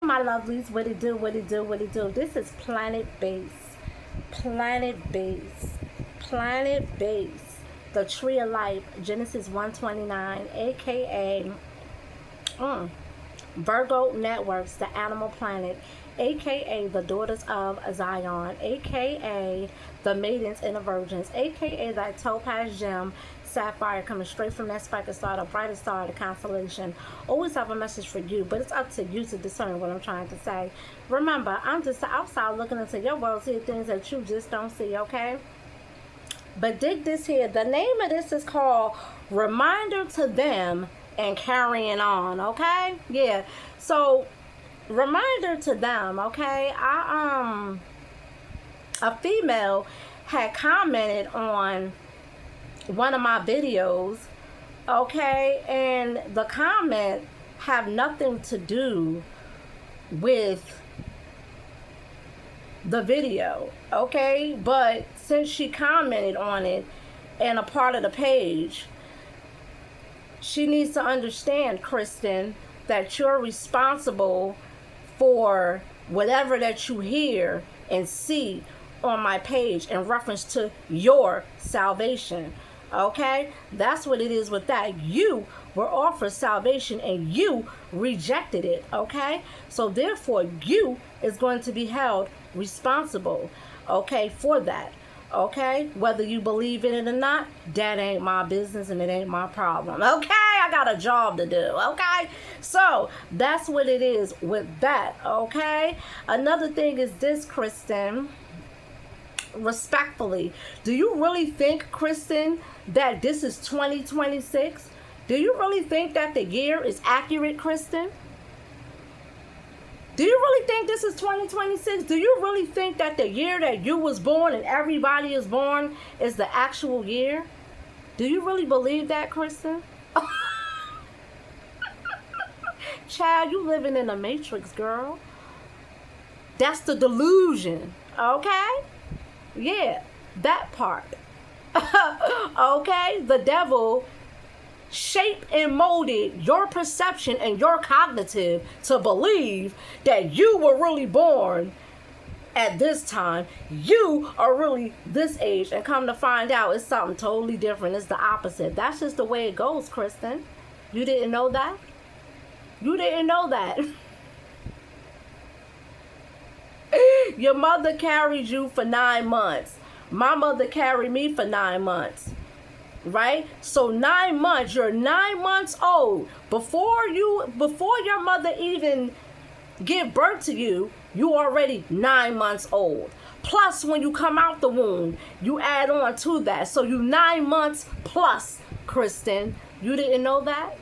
My lovelies, what it do, what it do, what it do. This is Planet Base. Planet Base. Planet Base. The Tree of Life, Genesis 129, aka Virgo Networks, the Animal Planet, aka the Daughters of Zion, aka the Maidens and the Virgins, aka that Topaz Gem Sapphire coming straight from that spiker star, the brightest star of the constellation. Always have a message for you, but it's up to you to discern what I'm trying to say. Remember, I'm just outside looking into your world, see things that you just don't see, okay? But dig this here. The name of this is called Reminder to Them and Carrying On, okay? Yeah. So, reminder to them, okay? A female had commented on one of my videos, okay, and the comment have nothing to do with the video, okay, but since she commented on it and a part of the page, she needs to understand, Kristen, that you're responsible for whatever that you hear and see on my page in reference to your salvation. Okay, that's what it is with that. You were offered salvation and you rejected it. Okay, so therefore you is going to be held responsible, okay, for that. Okay, whether you believe in it or not, that ain't my business and it ain't my problem. Okay, I got a job to do. Okay, so that's what it is with that. Okay, another thing is this, Kristen. Respectfully, do you really think, Kristen, that this is 2026? Do you really think that the year is accurate, Kristen? Do you really think this is 2026? Do you really think that the year that you was born and everybody is born is the actual year? Do you really believe that, Kristen? Child, you living in a matrix, girl. That's the delusion, okay? Yeah, that part. Okay, the devil shaped and molded your perception and your cognitive to believe that you were really born at this time. You are really this age, and come to find out it's something totally different. It's the opposite. That's just the way it goes, Kristen. You didn't know that? You didn't know that? Your mother carried you for 9 months. My mother carried me for 9 months. Right? So 9 months, you're 9 months old. Before your mother even give birth to you, you already 9 months old. Plus, when you come out the womb, you add on to that. So you 9 months plus, Kristen. You didn't know that?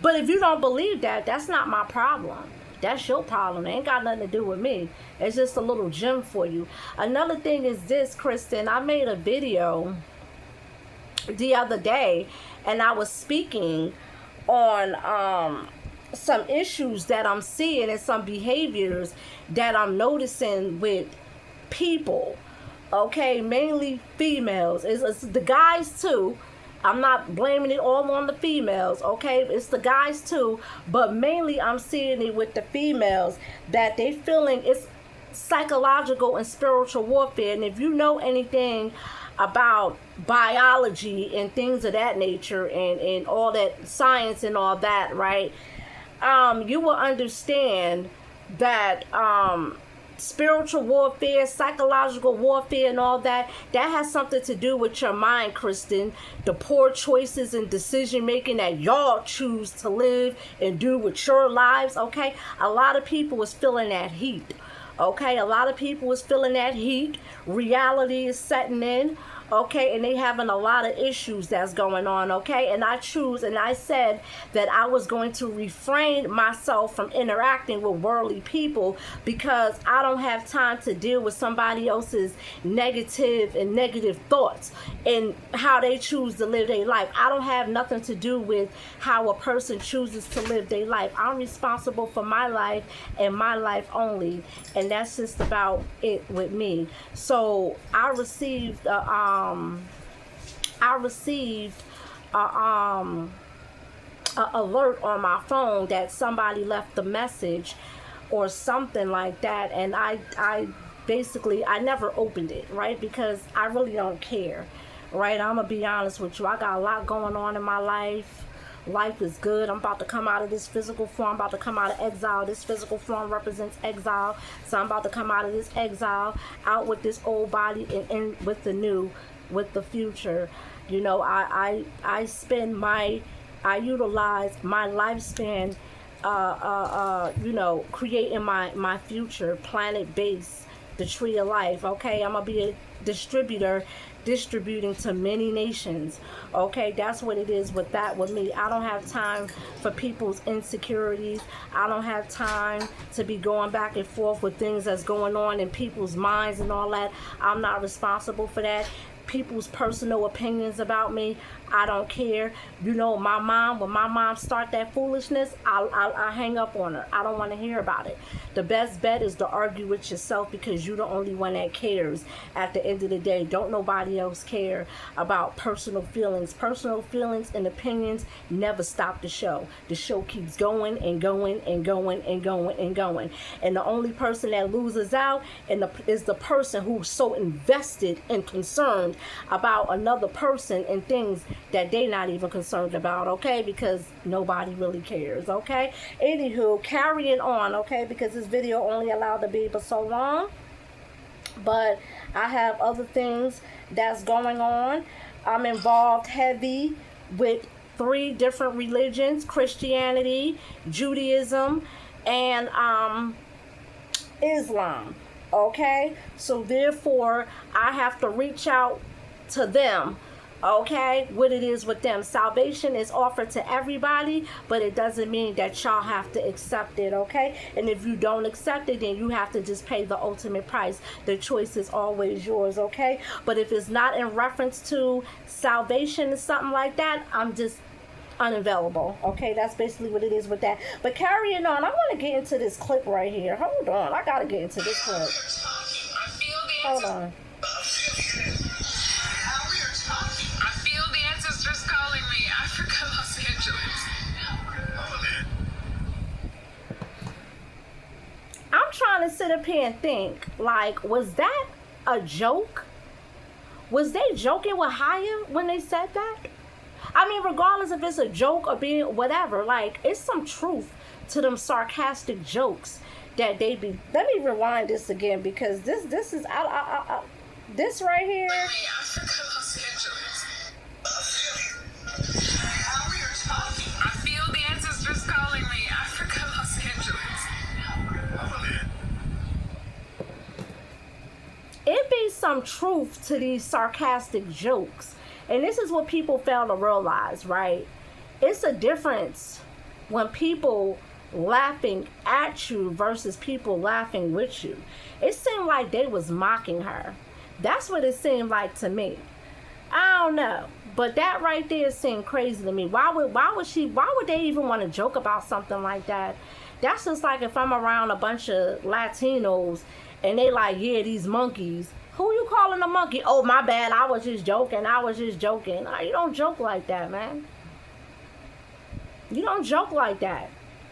But if you don't believe that, that's not my problem. That's your problem. It ain't got nothing to do with me. It's just a little gem for you. Another thing is this, Kristen. I made a video the other day, and I was speaking on some issues that I'm seeing and some behaviors that I'm noticing with people. Okay, mainly females. It's the guys too. I'm not blaming it all on the females, okay? It's the guys too, but mainly I'm seeing it with the females, that they feeling it's psychological and spiritual warfare. And if you know anything about biology and things of that nature, and all that science and all that, right? You will understand that spiritual warfare, psychological warfare, and all that has something to do with your mind, Kristen. The poor choices and decision making that y'all choose to live and do with your lives, okay? A lot of people is feeling that heat, okay? A lot of people is feeling that heat. Reality is setting in, okay? And they having a lot of issues that's going on, okay? And I said that I was going to refrain myself from interacting with worldly people, because I don't have time to deal with somebody else's negative thoughts and how they choose to live their life. I don't have nothing to do with how a person chooses to live their life. I'm responsible for my life and my life only, and that's just about it with me. So I received alert on my phone that somebody left a message or something like that, and I basically, I never opened it, right? Because I really don't care, right? I'm gonna be honest with you. I got a lot going on in my life. Life is good. I'm about to come out of this physical form. I'm about to come out of exile. This physical form represents exile. So I'm about to come out of this exile, out with this old body and in with the new, with the future. You know, I utilize my lifespan, you know, creating my future, planet base, the tree of life. Okay, I'm gonna be a distributor, distributing to many nations. Okay, that's what it is with that with me. I don't have time for people's insecurities. I don't have time to be going back and forth with things that's going on in people's minds and all that. I'm not responsible for that. People's personal opinions about me, I don't care. You know, my mom, when my mom start that foolishness, I hang up on her. I don't want to hear about it. The best bet is to argue with yourself, because you're the only one that cares at the end of the day. Don't nobody else care about personal feelings. Personal feelings and opinions never stop the show. The show keeps going and going and going and going and going. And the only person that loses out is the person who's so invested and concerned about another person and things that they not even concerned about, okay? Because nobody really cares, okay? Anywho, carrying on, okay? Because this video only allowed to be for so long. But I have other things that's going on. I'm involved heavy with 3 different religions: Christianity, Judaism, and Islam. Okay, so therefore I have to reach out to them. Okay, what it is with them. Salvation is offered to everybody, but it doesn't mean that y'all have to accept it. Okay, and if you don't accept it, then you have to just pay the ultimate price. The choice is always yours. Okay, but if it's not in reference to salvation or something like that, I'm just unavailable. Okay, that's basically what it is with that. But carrying on, I want to get into this clip right here. Hold on, I gotta get into this clip. Hold on. I feel the ancestors calling me. Africa, Los Angeles. I'm trying to sit up here and think, like, was that a joke? Was they joking with Haya when they said that? I mean, regardless if it's a joke or being whatever, like, it's some truth to them sarcastic jokes that they be. Let me rewind this again, because this is this right here. Africa, Los Angeles. I feel the ancestors calling me. Africa, Los Angeles. It be some truth to these sarcastic jokes. And this is what people fail to realize, right? It's a difference when people laughing at you versus people laughing with you. It seemed like they was mocking her. That's what it seemed like to me. I don't know, but that right there seemed crazy to me. Why would they even want to joke about something like that? That's just like if I'm around a bunch of Latinos and they like, yeah, these monkeys. Who you calling a monkey? Oh, my bad. I was just joking. No, you don't joke like that, man. You don't joke like that.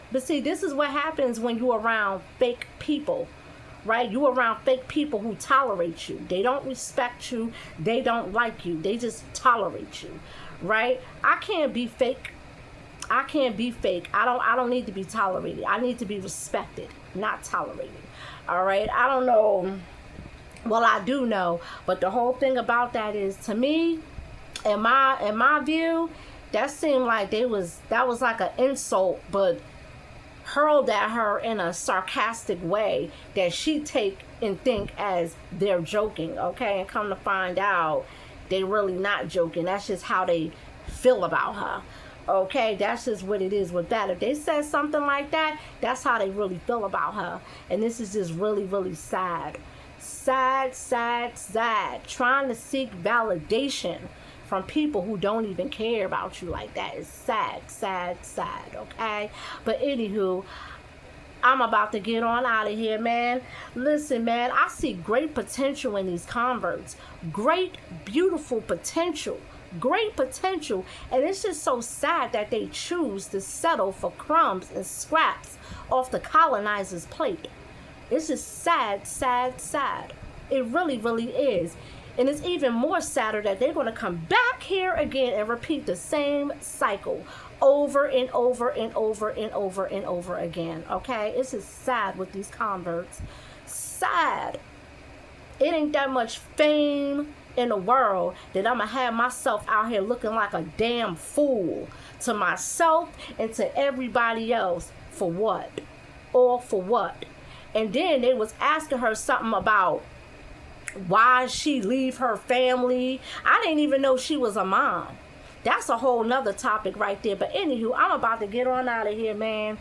But see, this is what happens when you're around fake people, right? You're around fake people who tolerate you. They don't respect you. They don't like you. They just tolerate you, right? I can't be fake. I don't need to be tolerated. I need to be respected, not tolerated. All right? I don't know. Well, I do know, but the whole thing about that is, to me, in my view, that seemed like that was like an insult, but hurled at her in a sarcastic way that she take and think as they're joking, okay? And come to find out, they really not joking. That's just how they feel about her. Okay, that's just what it is with that. If they said something like that, that's how they really feel about her. And this is just really, really sad. Sad. Trying to seek validation from people who don't even care about you like that is sad, okay? But anywho, I'm about to get on out of here, man. Listen, man, I see great potential in these converts. Great, beautiful potential. great potential, and it's just so sad that they choose to settle for crumbs and scraps off the colonizer's plate. It's just sad, sad, sad. It really, really is. And it's even more sadder that they're going to come back here again and repeat the same cycle over and over and over and over and over again. Okay? It's just sad with these converts. Sad. It ain't that much fame in the world that I'm going to have myself out here looking like a damn fool to myself and to everybody else. For what? All for what? And then they was asking her something about why she leave her family. I didn't even know she was a mom. That's a whole nother topic right there. But anywho, I'm about to get on out of here, man.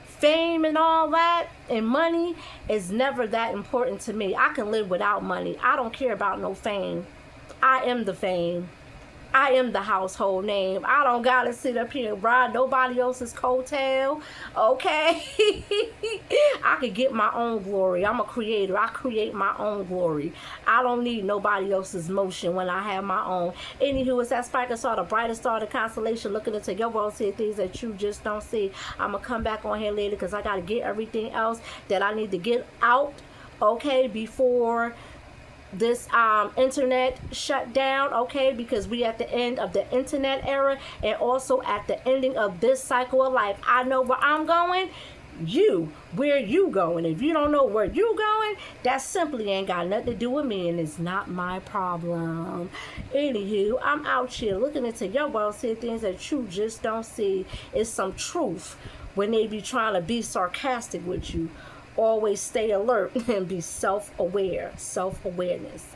Fame and all that and money is never that important to me. I can live without money. I don't care about no fame. I am the fame. I am the household name. I don't gotta sit up here and ride nobody else's coattail. Okay? I could get my own glory. I'm a creator. I create my own glory. I don't need nobody else's motion when I have my own. Anywho, it's that Spiker Star, the brightest star of the constellation, looking into your world, seeing things that you just don't see. I'm gonna come back on here later because I gotta get everything else that I need to get out, okay, before this internet shut down, okay, because we at the end of the internet era and also at the ending of this cycle of life. I know where I'm going. Where you going? If you don't know where you going, that simply ain't got nothing to do with me, and it's not my problem. Anywho, I'm out here looking into your world, seeing things that you just don't see. It's some truth when they be trying to be sarcastic with you. Always stay alert and be self-aware. Self-awareness.